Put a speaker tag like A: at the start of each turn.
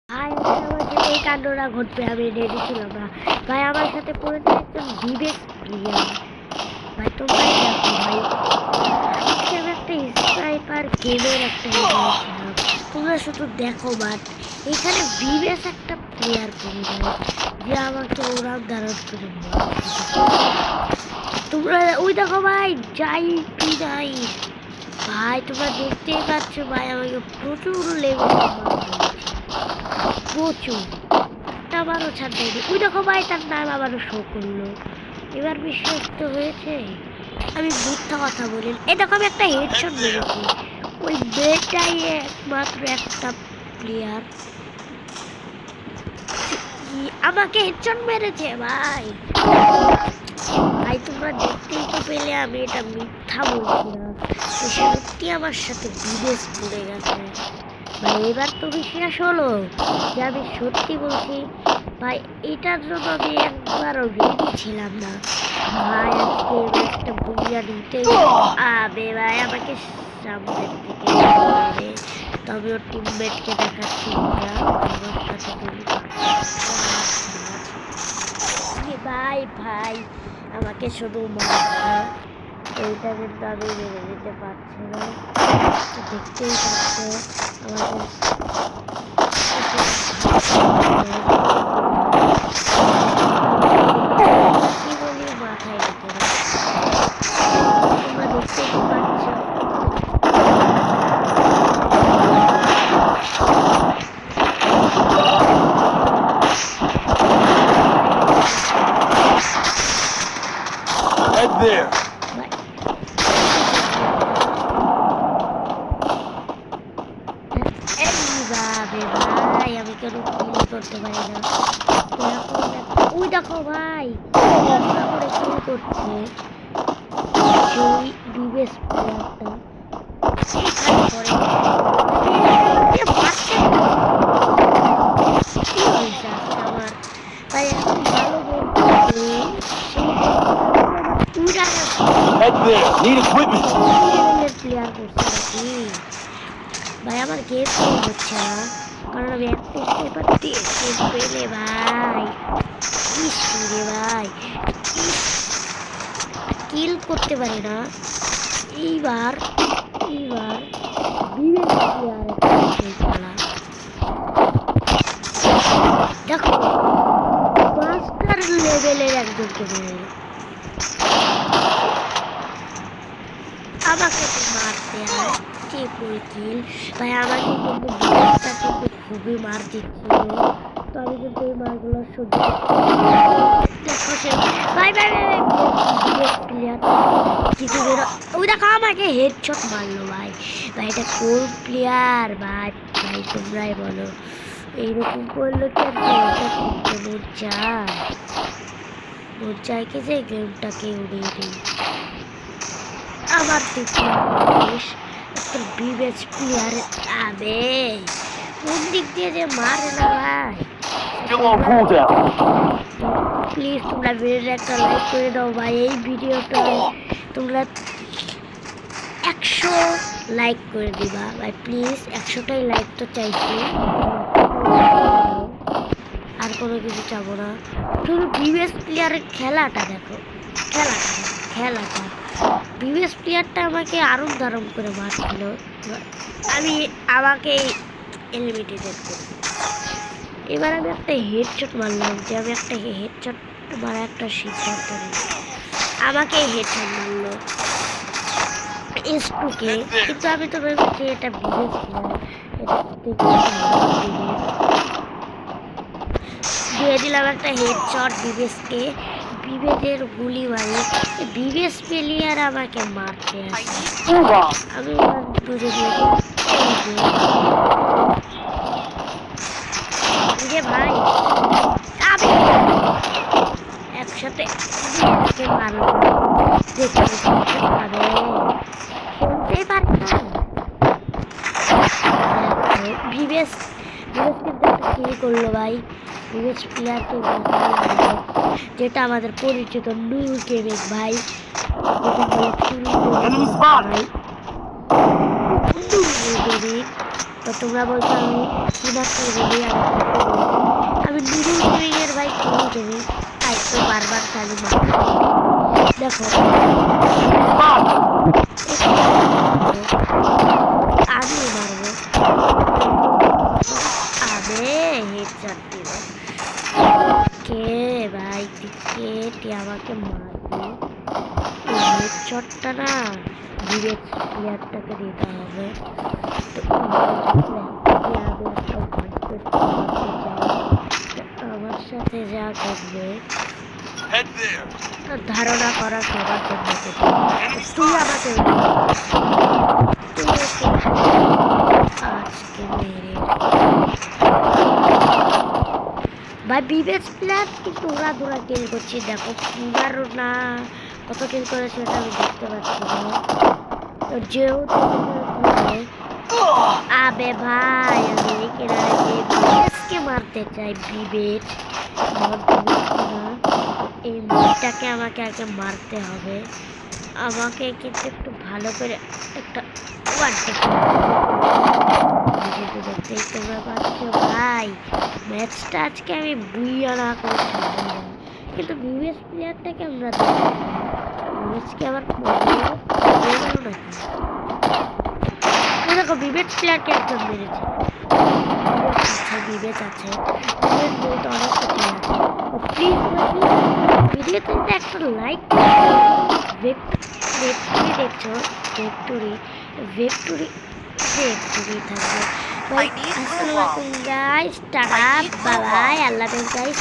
A: ভাই আমার সাথে এই কাণ্ডটা ঘটবে আমি রেডি ছিলাম না। ভাই আমার সাথে পড়েছে একজন বিবেক প্রিয়া। ভাই তোমরাই দেখো ভাই, আজকে আমি একটা স্নাইপার গেমের একটা ছিলাম, তোমরা শুধু দেখো। বাট এখানে বিবেক একটা প্লেয়ার করে দেয় যে আমাকে ওরাম ধারণ করে তোমরা ওই দেখো ভাই, যাই কি নাই ভাই, তোমরা দেখতেই পাচ্ছ ভাই আমাকে প্রচুর লেভেল প্রচুর আবারও ছাড় দেয়নি। ওই দেখো ভাই, তার নাম আবারও শো করলো। এবার বিশ্বাস তো হয়েছে আমি মিথ্যা কথা বলি। এই দেখো আমি একটা হেডশট মেরেছি, ওই মেয়েটাই একমাত্র একটা প্লেয়ার আমাকে হেডশট মেরেছে। ভাই ভাই তোমরা দেখতেই তো পেলে আমি এটা মিথ্যা বলছি না, সত্যি আমার সাথে বিদেশ পড়ে গেছে। ভাই এবার তো বিশ্বাস হলো যে আমি সত্যি বলছি। ভাই এটার জন্য আমি একবারও রেডি ছিলাম না। ভাই আজকে ম্যাচটা বুঝিয়ে নিতেই আবে ভাই আমাকে সামনের থেকে মারে। তবে ওর টিমমেটকে দেখাচ্ছি আমার সাথে ভাই ভাই আমাকে শুধু মারছে। এইটা কিন্তু আমি মেনে নিতে পারছি না। দেখতেই পাচ্ছে আমাদের কি বলি মাথায় রেখে তোমরা দেখতেই পাচ্ছ।
B: Head there.
A: ভাই আমি কেন কিল করতে পারি না। ওই দেখো ভাই করে কিল করছে বিবেশ প্লেয়ারটা। আমার তাই এখন ভালো প্লেয়ার করছে নাকি ভাই, আমার গেম হচ্ছে না কারণ আমি একটা স্নাইপার পেলে ভাই রে ভাই কিল করতে পারি না। এইবার দেখো মাস্টার লেভেলের একজনকে মেরে আমাকে তো মারতে হয় যে করে কিল। ভাই আমাকে কিন্তু বিরাটটা কিন্তু খুবই মার দিচ্ছিল, তো আমি কিন্তু এই মারগুলো সহ্য দেখো সে ভাই ভাই প্লেয়ার কিছু বেরো। ওই দেখো আমাকে হেডশট মারলো ভাই। ভাই এটা কোন প্লেয়ার ভাই? ভাই তোমরাই বলো এইরকম করলো কি মন চায় কি যে গেমটাকে উড়িয়ে দিই। আমার বিবেচ প্লেয়ার আবে কোন দিক দিয়ে যে মারে না ভাই। প্লিজ তোমরা ভিডিওটা একটা লাইক করে দাও ভাই। এই ভিডিওটা তোমরা 100 লাইক করে দিবা ভাই, প্লিজ 100টাই লাইক তো চাইছি, আর কোনো কিছু চাবো না। শুধু বিবেচ প্লেয়ারের খেলাটা দেখো, খেলাটা বিবেচ প্লেয়ারটা আমাকে আরম দারম করে মারছিল। আমাকে এলিমিনেটেড করি। এবার আমি একটা হেডশট মারলাম, যে আমি একটা হেডশট মারা একটা সিদ্ধান্ত নিই। আমাকে হেডশট মারলো S2কে, কিন্তু আমি তো ভেবেছি এটা বিবেচ দিয়ে দিলাম একটা হেডশট বিবেচকে। বিবেচের গুলি মারি, বিবেচ প্লেয়ার আমাকে মারতে আসে। আমি বুঝে দিয়েছি ভাই আমি একসাথে মারল খেলতে পারি না। বিবেচ কি করলো ভাই, বিবেচ প্লেয়ারকে যেটা আমাদের পরিচিত নূর গেমিং ভাই, তো তোমরা বলছো আমি কি না করে বলি, আমি নুডল গেমিংয়ের ভাই কোনো গেমিং, তাই তো বারবার চালু মারছি। দেখো আমি মারবো, আবে হেডশট দিল। কে ভাই তুই কে, তুই আমাকে মারবি? হেডশটটা না বিবেক প্লেয়ারটাকে দিতে হবে। তো আমার সাথে যা করবে ধারণা করা সবার জন্য তুই আমাকে আজকে মেরে ভাই বিবেক প্লেয়ার কিন্তু ওরা ধরা কিল করছি। দেখো পুরারও না কত কিল করেছে এটা আমি দেখতে পাচ্ছি না। তো যেহেতু আবে ভাই আমি এই কিনারে গিয়ে বিবেককে মারতে চাই। বিবেক এই মেয়েটাকে আমাকে আগে মারতে হবে। আমাকে কিন্তু একটু ভালো করে একটা কিন্তু দেখতেই তোমরা পাচ্ছ ভাই ম্যাচটা আজকে আমি বুইয়া না করে ছাড়বো না। কিন্তু বিবেক প্লেয়ারটাকে আমরা বিবেককে আবার নাকি দেখো বিবেক প্লেয়ারকে একদম মেরেছে। বিবেক আছে বিবেক বলতে অনেক কিছু আছে। প্লিজ ভিডিওতে একটা লাইক, ভেক্টরি দেখছো, ভেক্টরি ভেক্টরি ভেক্টরি থাকবে ভাই। আসসালামু আলাইকুম গাইস, টাটা বাই বাই, আল্লাহ হাফেজ গাইস।